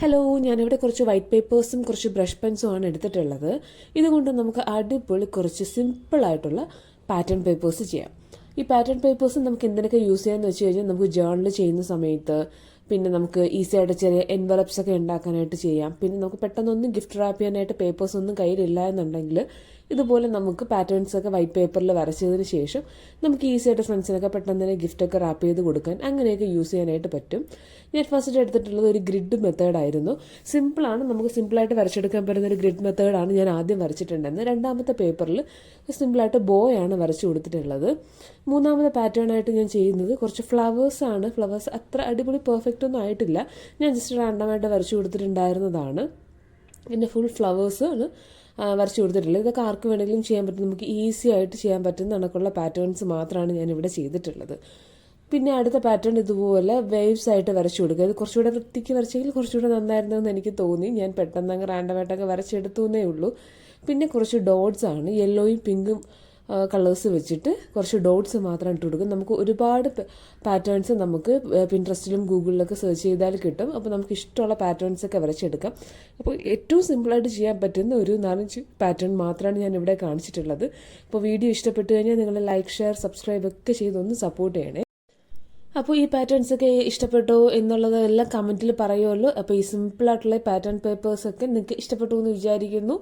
Hello, ഞാനിവിടെ കുറച്ച് white പേപ്പേഴ്സും കുറച്ച് ബ്രഷ് പെൻസും ആണ് എടുത്തിട്ടുള്ളത്. ഇതുകൊണ്ട് നമുക്ക് അടിപൊളി കുറച്ച് സിമ്പിളായിട്ടുള്ള പാറ്റേൺ പേപ്പേഴ്സ് ചെയ്യാം. ഈ പാറ്റേൺ പേപ്പേഴ്സ് നമുക്ക് എന്തിനൊക്കെ യൂസ് ചെയ്യാമെന്ന് വെച്ച് കഴിഞ്ഞാൽ നമുക്ക് ജേർണൽ ചെയ്യുന്ന സമയത്ത്, പിന്നെ നമുക്ക് ഈസി ആയിട്ട് ചെറിയ എൻവലപ്സ് ഒക്കെ ഉണ്ടാക്കാനായിട്ട് ചെയ്യാം. പിന്നെ നമുക്ക് പെട്ടെന്നൊന്നും ഗിഫ്റ്റ് റാപ്പ് ചെയ്യാനായിട്ട് പേപ്പേഴ്സ് ഒന്നും കയ്യിലില്ല എന്നുണ്ടെങ്കിൽ ഇതുപോലെ നമുക്ക് പാറ്റേൺസ് ഒക്കെ വൈറ്റ് പേപ്പറിൽ വരച്ചതിന് ശേഷം നമുക്ക് ഈസി ആയിട്ട് ഫ്രണ്ട്സിനൊക്കെ പെട്ടെന്ന് തന്നെ ഗിഫ്റ്റൊക്കെ റാപ്പ് ചെയ്ത് കൊടുക്കാൻ അങ്ങനെയൊക്കെ യൂസ് ചെയ്യാനായിട്ട് പറ്റും. ഞാൻ ഫസ്റ്റ് എടുത്തിട്ടുള്ളത് ഒരു ഗ്രിഡ് മെത്തേഡായിരുന്നു. സിമ്പിളാണ്, നമുക്ക് സിമ്പിളായിട്ട് വരച്ചെടുക്കാൻ പറ്റുന്ന ഒരു ഗ്രിഡ് മെത്തേഡാണ് ഞാൻ ആദ്യം വരച്ചിട്ടുണ്ടായിരുന്നത്. രണ്ടാമത്തെ പേപ്പറിൽ സിമ്പിളായിട്ട് ബോയാണ് വരച്ചു കൊടുത്തിട്ടുള്ളത്. മൂന്നാമത്തെ പാറ്റേൺ ആയിട്ട് ഞാൻ ചെയ്യുന്നത് കുറച്ച് ഫ്ലവേഴ്സാണ്. ഫ്ലവേഴ്സ് അത്ര അടിപൊളി പെർഫെക്റ്റ് ഒന്നും ആയിട്ടില്ല, ഞാൻ ജസ്റ്റ് റാൻഡമായിട്ട് വരച്ചു കൊടുത്തിട്ടുണ്ടായിരുന്നതാണ്. പിന്നെ ഫുൾ ഫ്ലവേഴ്സ് ആണ് വരച്ചു കൊടുത്തിട്ടുള്ളത്. ഇതൊക്കെ ആർക്ക് വേണമെങ്കിലും ചെയ്യാൻ പറ്റും, നമുക്ക് ഈസി ആയിട്ട് ചെയ്യാൻ പറ്റുന്ന കണക്കുള്ള പാറ്റേൺസ് മാത്രമാണ് ഞാനിവിടെ ചെയ്തിട്ടുള്ളത്. പിന്നെ അടുത്ത പാറ്റേൺ ഇതുപോലെ വേവ്സ് ആയിട്ട് വരച്ചു കൊടുക്കുക. ഇത് കുറച്ചുകൂടെ വൃത്തിക്ക് വരച്ചെങ്കിൽ കുറച്ചുകൂടെ നന്നായിരുന്നെന്ന് എനിക്ക് തോന്നി. ഞാൻ പെട്ടെന്ന് അങ്ങ് റാൻഡമായിട്ടൊക്കെ വരച്ചെടുത്തു എന്നേ ഉള്ളൂ. പിന്നെ കുറച്ച് ഡോട്ട്സ് ആണ്, യെല്ലോയും പിങ്കും കളേഴ്സ് വെച്ചിട്ട് കുറച്ച് ഡോട്ട്സ് മാത്രം ഇട്ട് കൊടുക്കും. നമുക്ക് ഒരുപാട് പാറ്റേൺസ് നമുക്ക് പിൻട്രസ്റ്റിലും ഗൂഗിളിലൊക്കെ സെർച്ച് ചെയ്താൽ കിട്ടും. അപ്പോൾ നമുക്ക് ഇഷ്ടമുള്ള പാറ്റേൺസ് ഒക്കെ വരച്ചെടുക്കാം. അപ്പോൾ ഏറ്റവും സിമ്പിളായിട്ട് ചെയ്യാൻ പറ്റുന്ന ഒരു 4-5 പാറ്റേൺ മാത്രമാണ് ഞാൻ ഇവിടെ കാണിച്ചിട്ടുള്ളത്. അപ്പോൾ വീഡിയോ ഇഷ്ടപ്പെട്ടു കഴിഞ്ഞാൽ നിങ്ങൾ ലൈക്ക്, ഷെയർ, സബ്സ്ക്രൈബ് ഒക്കെ ചെയ്തൊന്ന് സപ്പോർട്ട് ചെയ്യണേ. അപ്പോൾ ഈ പാറ്റേൺസ് ഒക്കെ ഇഷ്ടപ്പെട്ടോ എന്നുള്ളതെല്ലാം കമൻറ്റിൽ പറയുമല്ലോ. അപ്പോൾ ഈ സിമ്പിളായിട്ടുള്ള പാറ്റേൺ പേപ്പേഴ്സൊക്കെ നിങ്ങൾക്ക് ഇഷ്ടപ്പെട്ടു എന്ന് വിചാരിക്കുന്നു.